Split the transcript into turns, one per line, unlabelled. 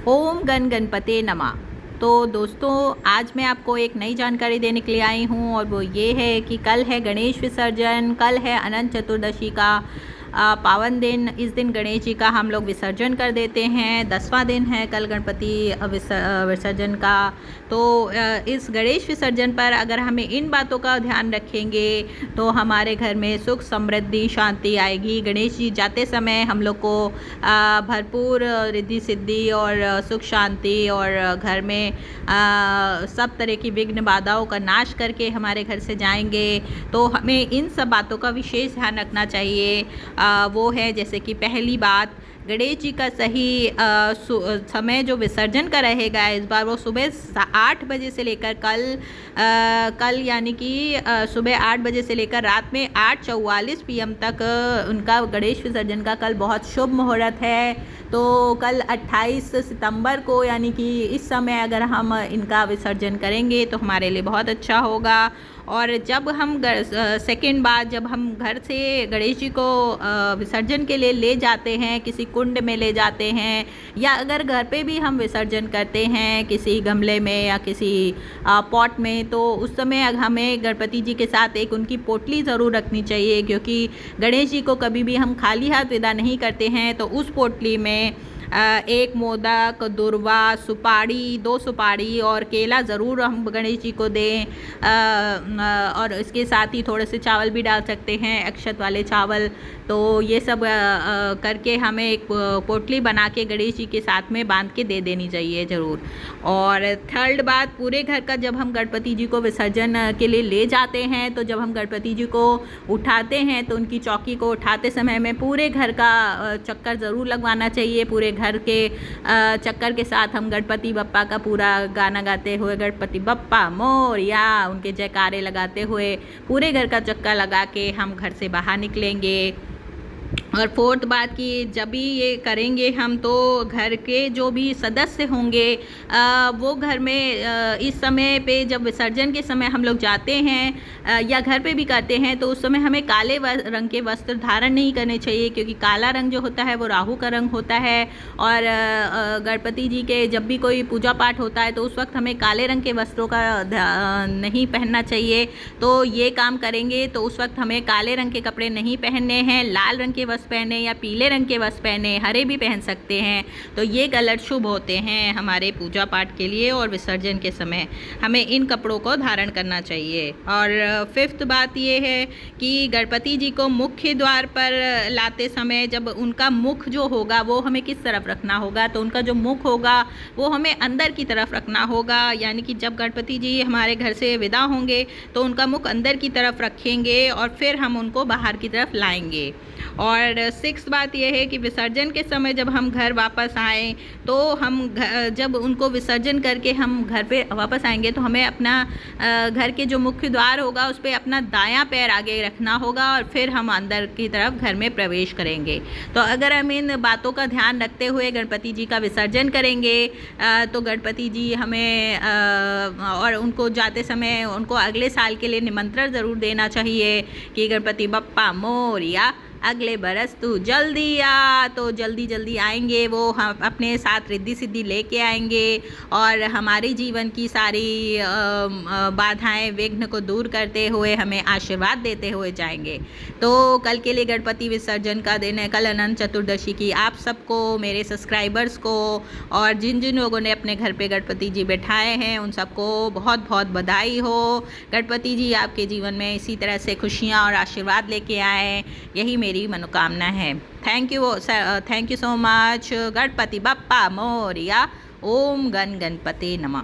ओम गण गणपते नमः। तो दोस्तों, आज मैं आपको एक नई जानकारी देने के लिए आई हूँ और वो ये है कि कल है गणेश विसर्जन, कल है अनंत चतुर्दशी का पावन दिन। इस दिन गणेश जी का हम लोग विसर्जन कर देते हैं। 10वां दिन है कल गणपति विसर्जन का। तो इस गणेश विसर्जन पर अगर हमें इन बातों का ध्यान रखेंगे तो हमारे घर में सुख समृद्धि शांति आएगी। गणेश जी जाते समय हम लोग को भरपूर रिद्धि सिद्धि और सुख शांति और घर में सब तरह की विघ्न बाधाओं का नाश करके हमारे घर से जाएंगे। तो हमें इन सब बातों का विशेष ध्यान रखना चाहिए। वो है जैसे कि पहली बात, गणेश जी का सही समय जो विसर्जन का रहेगा इस बार वो सुबह 8 बजे से लेकर कल यानी कि सुबह 8 बजे से लेकर रात में 8:44 PM तक उनका गणेश विसर्जन का कल बहुत शुभ मुहूर्त है। तो कल 28 सितंबर को यानी कि इस समय अगर हम इनका विसर्जन करेंगे तो हमारे लिए बहुत अच्छा होगा। और जब हम सेकेंड बार जब हम घर से गणेश जी को विसर्जन के लिए ले जाते हैं, किसी कुंड में ले जाते हैं या अगर घर पे भी हम विसर्जन करते हैं किसी गमले में या किसी पॉट में, तो उस समय हमें गणपति जी के साथ एक उनकी पोटली ज़रूर रखनी चाहिए, क्योंकि गणेश जी को कभी भी हम खाली हाथ विदा नहीं करते हैं। तो उस पोटली में एक मोदक, दुर्वा, सुपारी, 2 सुपारी और केला ज़रूर हम गणेश जी को दें। और इसके साथ ही थोड़े से चावल भी डाल सकते हैं, अक्षत वाले चावल। तो ये सब करके हमें एक पोटली बना के गणेश जी के साथ में बांध के दे देनी चाहिए ज़रूर। और थर्ड बात, पूरे घर का जब हम गणपति जी को विसर्जन के लिए ले जाते हैं तो जब हम गणपति जी को उठाते हैं तो उनकी चौकी को उठाते समय में पूरे घर का चक्कर ज़रूर लगवाना चाहिए। पूरे घर के चक्कर के साथ हम गणपति बप्पा का पूरा गाना गाते हुए, गणपति बप्पा मोरया, उनके जयकारे लगाते हुए पूरे घर का चक्कर लगा के हम घर से बाहर निकलेंगे। और फोर्थ बात कि जब भी ये करेंगे हम तो घर के जो भी सदस्य होंगे वो घर में इस समय पे जब विसर्जन के समय हम लोग जाते हैं या घर पे भी करते हैं तो उस समय हमें काले रंग के वस्त्र धारण नहीं करने चाहिए, क्योंकि काला रंग जो होता है वो राहु का रंग होता है। और गणपति जी के जब भी कोई पूजा पाठ होता है तो उस वक्त हमें काले रंग के वस्त्रों का नहीं पहनना चाहिए। तो ये काम करेंगे तो उस वक्त हमें काले रंग के कपड़े नहीं पहनने हैं, लाल रंग के वस्त्र पहने या पीले रंग के वस्त्र पहने, हरे भी पहन सकते हैं। तो ये कलर शुभ होते हैं हमारे पूजा पाठ के लिए और विसर्जन के समय हमें इन कपड़ों को धारण करना चाहिए। और फिफ्थ बात ये है कि गणपति जी को मुख्य द्वार पर लाते समय जब उनका मुख जो होगा वो हमें किस तरफ रखना होगा, तो उनका जो मुख होगा वो हमें अंदर की तरफ रखना होगा। यानी कि जब गणपति जी हमारे घर से विदा होंगे तो उनका मुख अंदर की तरफ रखेंगे और फिर हम उनको बाहर की तरफ लाएंगे। और सिक्स बात यह है कि विसर्जन के समय जब हम घर वापस आएँ तो हम जब उनको विसर्जन करके हम घर पे वापस आएंगे तो हमें अपना घर के जो मुख्य द्वार होगा उस पर अपना दायां पैर आगे रखना होगा और फिर हम अंदर की तरफ घर में प्रवेश करेंगे। तो अगर हम इन बातों का ध्यान रखते हुए गणपति जी का विसर्जन करेंगे तो गणपति जी हमें और उनको जाते समय उनको अगले साल के लिए निमंत्रण ज़रूर देना चाहिए कि गणपति बप्पा मोरया, अगले बरस तू जल्दी आ। तो जल्दी जल्दी आएंगे वो, हम अपने साथ रिद्धि सिद्धि लेके आएंगे और हमारे जीवन की सारी बाधाएं विघ्न को दूर करते हुए हमें आशीर्वाद देते हुए जाएंगे। तो कल के लिए गणपति विसर्जन का दिन है, कल अनंत चतुर्दशी की। आप सबको, मेरे सब्सक्राइबर्स को और जिन जिन लोगों ने अपने घर पे गणपति जी बैठाए हैं उन सबको बहुत बहुत बधाई हो। गणपति जी आपके जीवन में इसी तरह से खुशियाँ और आशीर्वाद लेके आए, यही मेरी मनोकामना है। Thank you so much. Ganpati Bappa मोरया। ओम गण गणपते नमः।